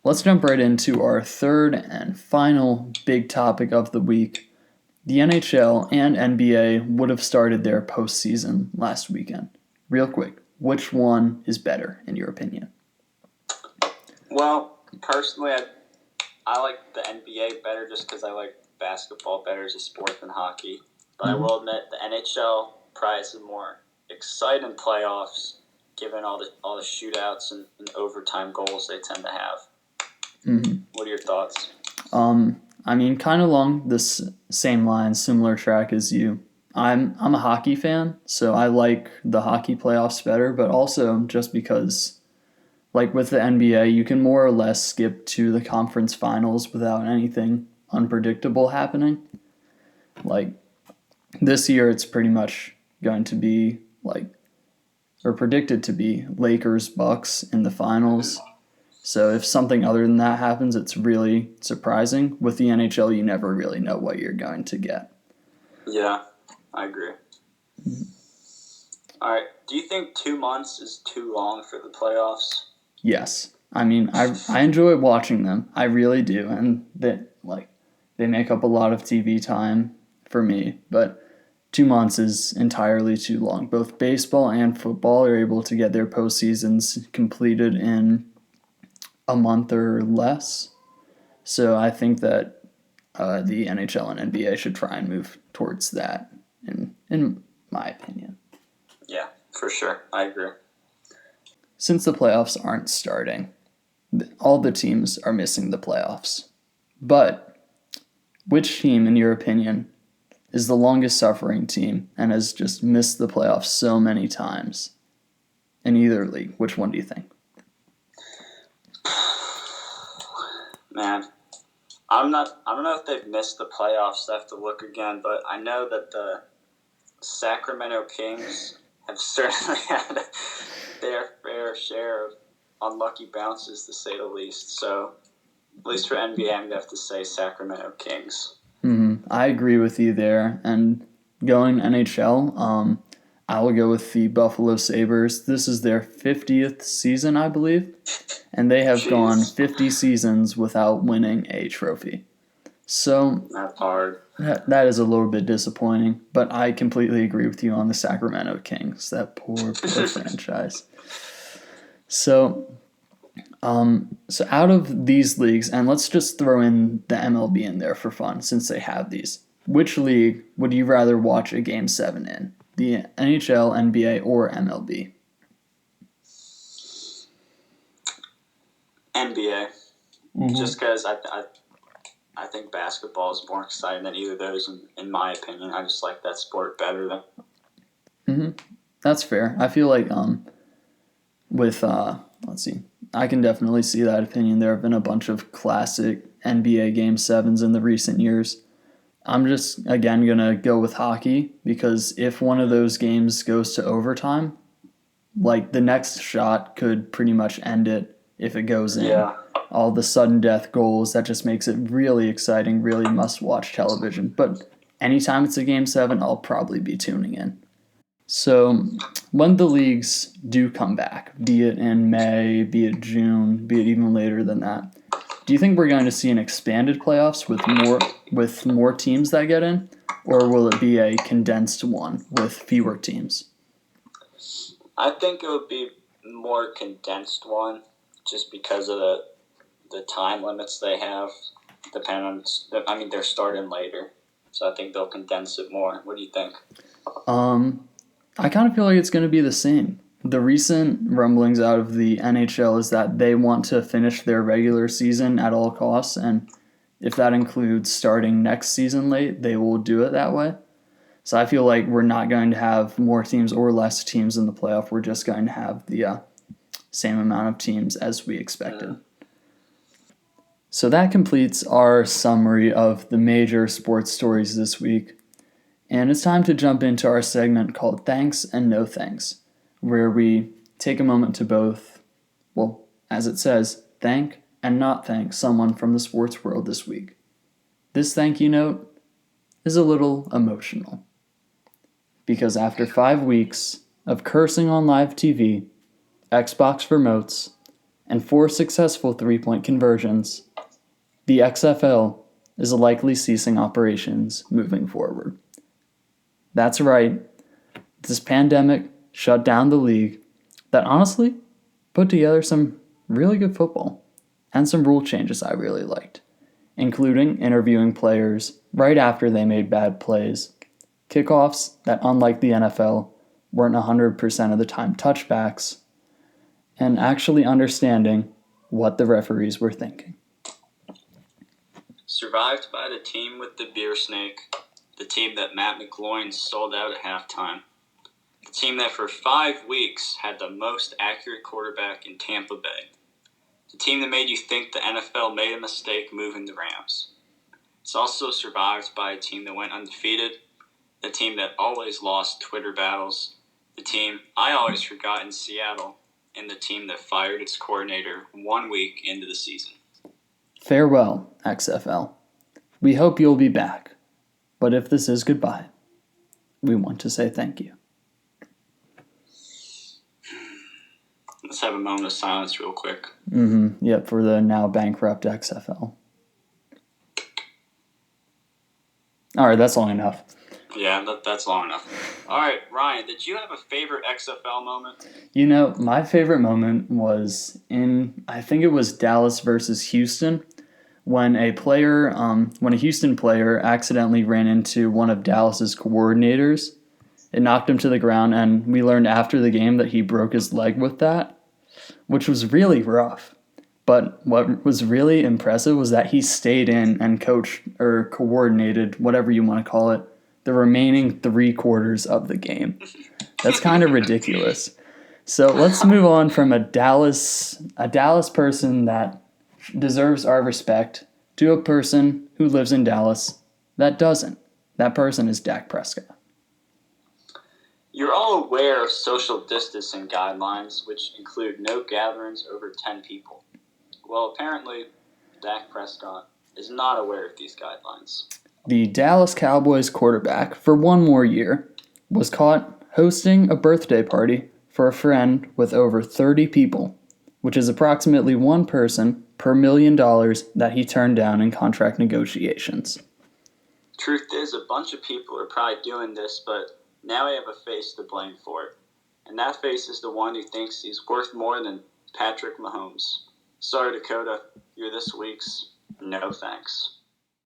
let's jump right into our third and final big topic of the week. The NHL and NBA would have started their postseason last weekend. Real quick, which one is better in your opinion? Well, personally, I like the NBA better just because I like basketball better as a sport than hockey. But I will admit the NHL probably some more exciting playoffs, given all the shootouts and overtime goals they tend to have. Mm-hmm. What are your thoughts? Kind of along this same line, similar track as you. I'm a hockey fan, so I like the hockey playoffs better, but also just because, like with the NBA, you can more or less skip to the conference finals without anything unpredictable happening. Like this year, it's pretty much going to be or predicted to be Lakers Bucks in the finals. So if something other than that happens, it's really surprising. With the NHL, you never really know what you're going to get. Yeah, I agree. All right. Do you think 2 months is too long for the playoffs? Yes. I enjoy watching them. I really do. And they make up a lot of TV time for me. But 2 months is entirely too long. Both baseball and football are able to get their postseasons completed in a month or less. So I think that the NHL and NBA should try and move towards that, in my opinion. Yeah, for sure. I agree. Since the playoffs aren't starting, all the teams are missing the playoffs. But which team, in your opinion, is the longest suffering team and has just missed the playoffs so many times in either league? Which one do you think? Man, I don't know if they've missed the playoffs. I have to look again, but I know that the Sacramento Kings have certainly had their fair share of unlucky bounces, to say the least. So, at least for NBA, I'm going to have to say Sacramento Kings. I agree with you there. And going NHL, I will go with the Buffalo Sabres. This is their 50th season, I believe. And they have gone 50 seasons without winning a trophy. So that's hard. That is a little bit disappointing, but I completely agree with you on the Sacramento Kings. That poor franchise. So out of these leagues, and let's just throw in the MLB in there for fun, since they have these. Which league would you rather watch a Game 7 in? The NHL, NBA, or MLB? NBA. Just because I think basketball is more exciting than either of those, in my opinion. I just like that sport better than. That's fair. I feel like with let's see, I can definitely see that opinion. There have been a bunch of classic NBA Game 7s in the recent years. I'm just, again, going to go with hockey because if one of those games goes to overtime, like the next shot could pretty much end it if it goes in. Yeah. All the sudden death goals, that just makes it really exciting, really must-watch television. But anytime it's a Game 7, I'll probably be tuning in. So when the leagues do come back, be it in May, be it June, be it even later than that, do you think we're going to see an expanded playoffs with more teams that get in, or will it be a condensed one with fewer teams? I think it would be more condensed one, just because of the time limits they have. Depending on, they're starting later, so I think they'll condense it more. What do you think? I kind of feel like it's going to be the same. The recent rumblings out of the NHL is that they want to finish their regular season at all costs, and if that includes starting next season late, they will do it that way. So I feel like we're not going to have more teams or less teams in the playoff. We're just going to have the same amount of teams as we expected. So that completes our summary of the major sports stories this week. And it's time to jump into our segment called Thanks and No Thanks, where we take a moment to both, well, as it says, thank and not thank someone from the sports world this week. This thank you note is a little emotional, because after 5 weeks of cursing on live TV, Xbox remotes, and 4 successful three-point conversions, the XFL is likely ceasing operations moving forward. That's right, this pandemic shut down the league that honestly put together some really good football and some rule changes I really liked, including interviewing players right after they made bad plays, kickoffs that, unlike the NFL, weren't 100% of the time touchbacks, and actually understanding what the referees were thinking. Survived by the team with the beer snake, the team that Matt McGloin sold out at halftime, the team that for 5 weeks had the most accurate quarterback in Tampa Bay, the team that made you think the NFL made a mistake moving the Rams. It's also survived by a team that went undefeated, the team that always lost Twitter battles, the team I always forgot in Seattle, and the team that fired its coordinator 1 week into the season. Farewell, XFL. We hope you'll be back. But if this is goodbye, we want to say thank you. Let's have a moment of silence real quick. Yep, for the now bankrupt XFL. All right, that's long enough. Yeah, that's long enough. All right, Ryan, did you have a favorite XFL moment? You know, my favorite moment was I think it was Dallas versus Houston, when a Houston player accidentally ran into one of Dallas's coordinators. It knocked him to the ground, and we learned after the game that he broke his leg with that, which was really rough. But what was really impressive was that he stayed in and coached or coordinated, whatever you want to call it, the remaining 3 quarters of the game. That's kind of ridiculous. So let's move on from a Dallas person that deserves our respect to a person who lives in Dallas that doesn't. That person is Dak Prescott. You're all aware of social distancing guidelines, which include no gatherings over 10 people. Well, apparently, Dak Prescott is not aware of these guidelines. The Dallas Cowboys quarterback, for one more year, was caught hosting a birthday party for a friend with over 30 people, which is approximately one person per $1 million that he turned down in contract negotiations. Truth is, a bunch of people are probably doing this, but now I have a face to blame for it. And that face is the one who thinks he's worth more than Patrick Mahomes. Sorry, Dakota, you're this week's no thanks.